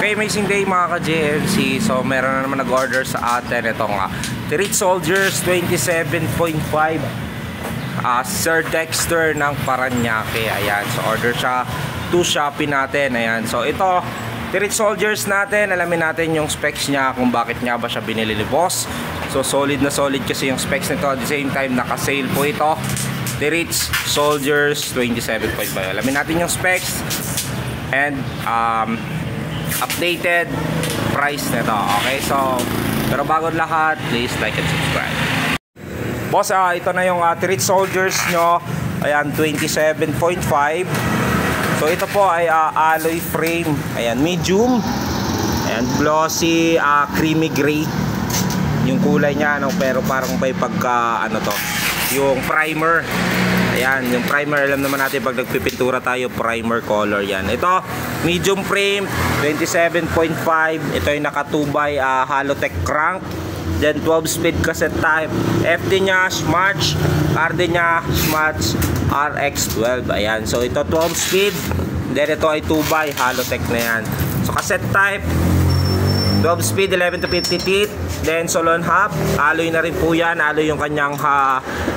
Okay, amazing day mga ka-JMC. So meron na naman nag-order sa atin. Ito nga, Tirich Soldiers 27.5 Sir Dexter ng Paranaque. Ayan, so order siya to Shopee natin. Ayan, so ito Tirich Soldiers natin. Alamin natin yung specs niya, kung bakit nga ba siya binili ni boss. So solid na solid kasi yung specs nito. At the same time, naka-sale po ito, Tirich Soldiers 27.5. Alamin natin yung specs and updated price nito. Okay, so pero bago lahat, please like and subscribe. Boss, ito na yung Tirich Soldiers nyo. Ayan, 27.5. So ito po ay alloy frame. Ayan, medium. Ayan, glossy, creamy gray yung kulay niya, no? Pero parang may pagka ano to, yung primer. Ayan, yung primer, alam naman natin pag nagpipintura tayo, primer color yan. Ito, medium frame, 27.5. Ito yung naka 2x Halotech crank. Then 12 speed cassette type. FD nya Smarch, RD nya Smarch RX12. Ayan, so ito 12 speed. Then ito ay 2x Halotech na yan. So cassette type, 12 speed, 11 to 50 teeth. Then Solon hub, alloy na rin po yan. Alloy yung kanyang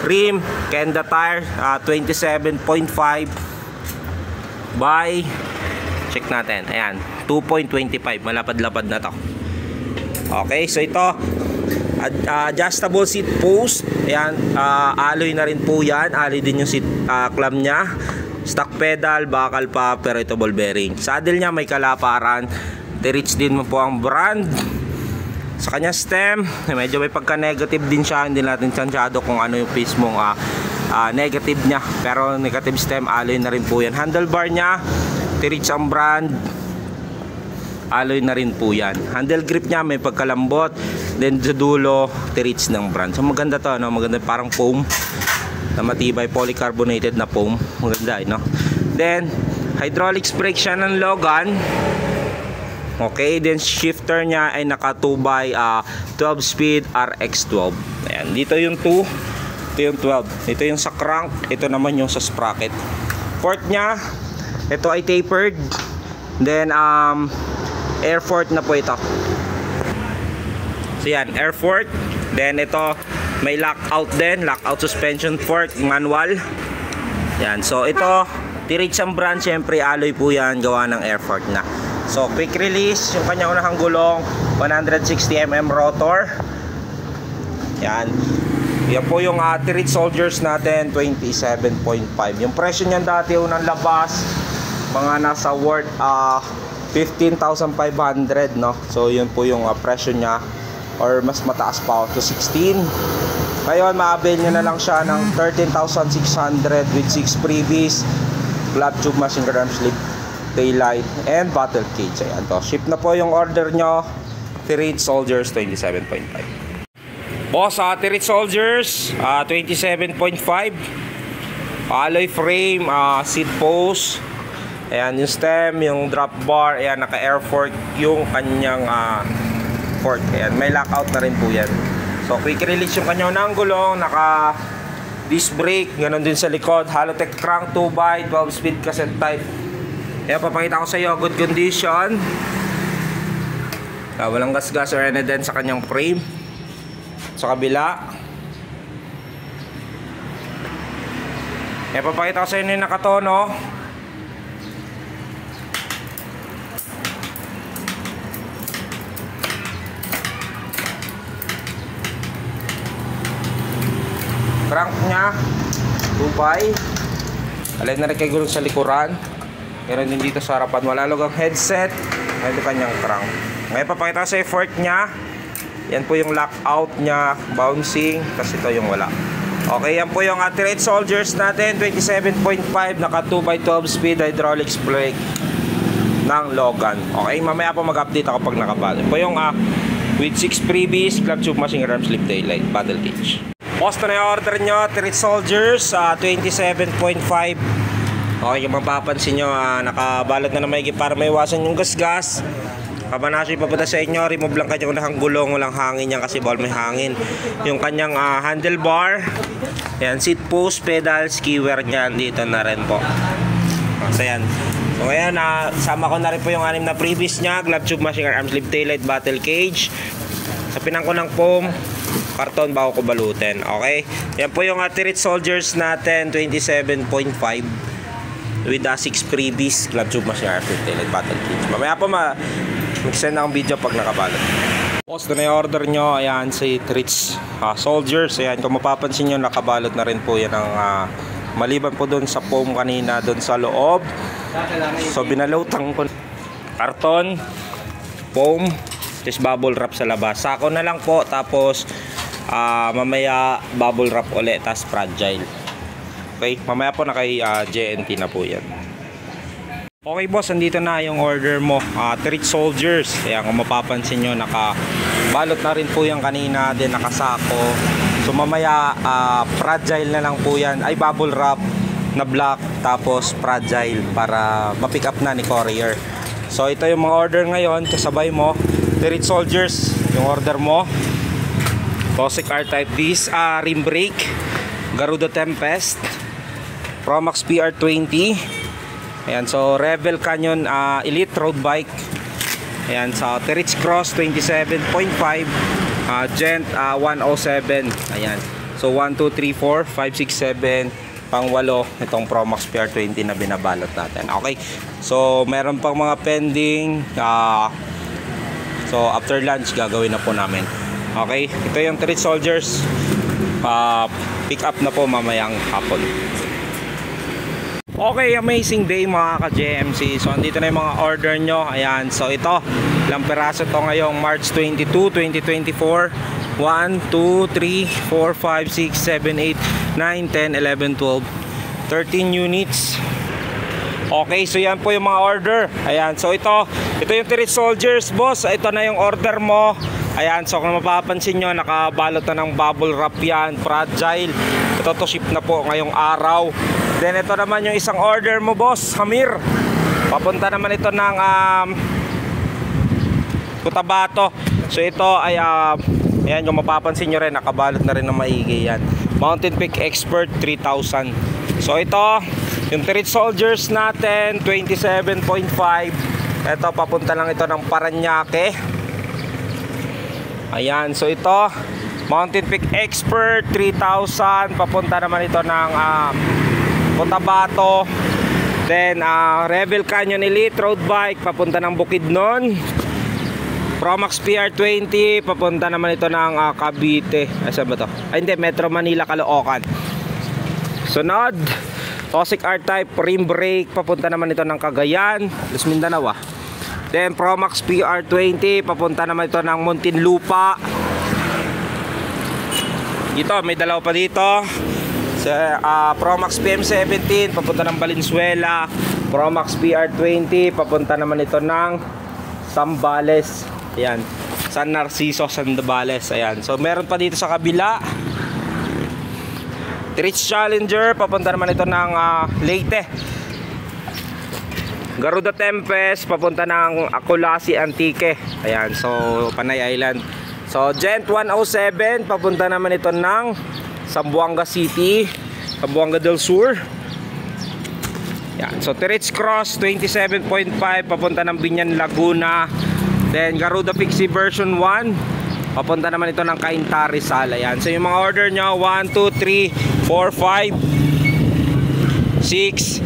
rim. Kenda tire, 27.5 by, check natin, ayan, 2.25. Malapad-lapad na to. Okay, so ito adjustable seat post. Ayan, alloy na rin po yan. Alloy din yung seat clamp nya. Stock pedal, bakal pa, pero ito ball bearing. Saddle nya may kalaparan. Tirich din mo po ang brand. Sa kanya stem, medyo may pagka-negative din siya. Hindi natin tsansyado kung ano yung piece mong negative nya. Pero negative stem, alloy na rin po yan. Handlebar nya, Tirich ang brand. Alloy na rin po yan. Handle grip nya may pagkalambot. Then sa dulo, Tirich ng brand. So maganda to, no? Maganda, parang foam na matibay, polycarbonated na foam. Maganda, no? Then hydraulics brake siya ng Logan. Okay, then shifter nya ay naka 2x 12 speed RX12. Ayan, dito yung 2, ito yung 12. Ito yung sa crank, ito naman yung sa sprocket. Port nya, ito ay tapered. Then air port na po ito. So yan, air port. Then ito may lockout din, lockout suspension port, manual. Yan, so ito Tirich ang brand, syempre alloy po yan, gawa ng air port na. So quick release, yung kanyang unahang gulong, 160mm rotor. Yan. Yan po yung Tirich Soldiers natin, 27.5. Yung presyo niyan dati unang labas, mga nasa worth 15,500, no? So yun po yung presyo niya, or mas mataas pa to 16. Ngayon maabil niya na lang siya ng 13,600 with 6 freebies, club tube, machine gun slip, taillight, and bottle cage. Ayan to. Ship na po yung order nyo. Tirich Soldiers 27.5. Boss, Tirich Soldiers 27.5. Alloy frame, seat post. Ayan yung stem, yung drop bar. Ayan, naka air fork yung kanyang fork. Ayan, may lockout na rin po yan. So quick release yung kanyang ng gulong. Naka disc brake, ganon din sa likod. Halotech crank 2x 12 speed cassette type. Ayan, papakita ko sa iyo, good condition. Walang gas-gas or any dent sa kanyang frame. Sa kabila. Ayan, papakita ko sa inyo yung nakatono. Crank nya 2x. Alay na rin kay gulong sa likuran. Meron din dito sa harapan, wala lugang headset. Ito kanyang crank. Ngayon papakita sa effort nya. Yan po yung lockout nya, bouncing, kasi ito yung wala. Okay, yan po yung Tirich Soldiers natin, 27.5, naka 2x12 speed hydraulics brake ng Logan. Okay, mamaya po mag-update ako pag nakabalo. Yan po yung with 6 freebies, club tube, machine gun slip, taillight, bottle cage. Post na yung order nyo, Tirich Soldiers 27.5. Okay, kung mapapansin nyo, nakabalot na may para may iwasan yung gas-gas. Kabanaso ipapunta sa inyo, remove lang kanyang unahang gulong, walang hangin yan kasi bawal may hangin. Yung kanyang handlebar, yan, seat post, pedal, skiwer niyan, dito na rin po. So yan. So ngayon, sama ko na rin po yung 6 na previous niya. Glove tube, machine arm sleeve, taillight, battle cage. Sapinan ko ng foam, karton bago ko balutin. Okay? Yan po yung Tirits Soldiers natin, 27.5 with 6 previous glove tube, machine arm sleeve, taillight, battle cage. Mamaya po mag-send akong video pag nakabalot. Boss, na order nyo, ayan si Tirits Soldiers. Ayan, kung mapapansin nyo, nakabalot na rin po yan ng maliban po doon sa foam kanina doon sa loob. So binalutang ko karton, foam, tapos bubble wrap sa labas. Sako na lang po, tapos mamaya bubble wrap ulit, tapos fragile. Okay, mamaya po na kay JNT na po yan. Okay boss, andito na yung order mo, Tirits Soldiers. Kaya kung mapapansin nyo, nakabalot na rin po yung kanina, din nakasako. So mamaya fragile na lang po yan, ay bubble wrap na black, tapos fragile para ma-pick up na ni courier. So ito yung mga order ngayon, kasabay mo Tirits Soldiers, yung order mo. Toxic R-Type disc, rim brake, Garuda Tempest, Promax PR20. Ayan, so Rebel Canyon Elite Road Bike. Ayan, so Tirits Cross 27.5, Gent 107. Ayan, so 1, 2, 3, 4, 5, 6, 7, pang 8 itong Promax PR20 na binabalot natin. Okay, so meron pang mga pending, so after lunch gagawin na po namin. Okay, ito yung Tirits Soldiers, pick up na po mamayang hapon. Okay, amazing day mga ka-JMC. So andito na yung mga order nyo. Ayan, so ito, ilang peraso to ngayong March 22, 2024. 1, 2, 3, 4, 5, 6, 7, 8, 9, 10, 11, 12, 13 units. Okay, so yan po yung mga order. Ayan, so ito yung Tirits Soldiers, boss. Ito na yung order mo. Ayan, so kung mapapansin nyo, nakabalot na ng bubble wrap yan, fragile. Ito to ship na po ngayong araw. Then ito naman yung isang order mo, boss, Hamir. Papunta naman ito ng Cotabato. So ito ay ayan, yung mapapansin nyo rin, nakabalot na rin ng maigi yan. Mountain Peak Expert 3000. So ito, yung Tirits Soldiers natin, 27.5. Ito, papunta lang ito ng Paranaque. Ayan, so ito, Mountain Peak Expert 3000. Papunta naman ito ng Cotabato. Then Rebel Canyon Elite Road Bike, papunta ng Bukidnon. Promax PR20, papunta naman ito ng Cavite. Saan ba to? Ay hindi, Metro Manila, Caloocan. Sunod, Toxic R-Type rim brake, papunta naman ito ng Cagayan, Los Mindanao. Then Promax PR20, papunta naman ito ng Muntinlupa. Dito, may dalawa pa dito. Promax PM17, papunta ng Valenzuela. Promax PR20, papunta naman ito ng Zambales. Ayan, San Narciso, Zambales. Ayan, so meron pa dito sa kabila, Tirits Challenger, papunta naman ito ng Leyte. Garuda Tempest, papunta ng Aculasi, Antique. Ayan, so Panay Island. So Gent 107, papunta naman ito ng Zamboanga City, Zamboanga del Sur. Yan. So Tirits Cross 27.5, papunta ng Binyan, Laguna. Then Garuda Pixie version 1, papunta naman ito ng Cainta, Rizal. Ayan. So yung mga order nyo, 1, 2, 3, 4, 5, 6,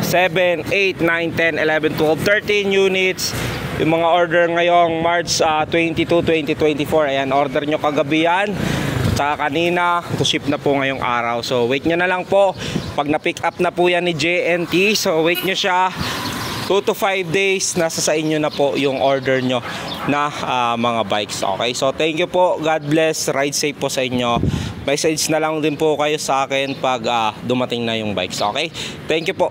7, 8, 9, 10, 11, 12, 13 units. Yung mga order ngayong March 22, 2024. Ayan, order nyo kagabi yan, tsaka kanina, to ship na po ngayong araw. So wait nyo na lang po. Pag na-pick up na po yan ni JNT, so wait nyo siya 2 to 5 days, nasa sa inyo na po yung order nyo na mga bikes. Okay, so thank you po, God bless, ride safe po sa inyo. Message na lang din po kayo sa akin pag dumating na yung bikes. Okay, thank you po.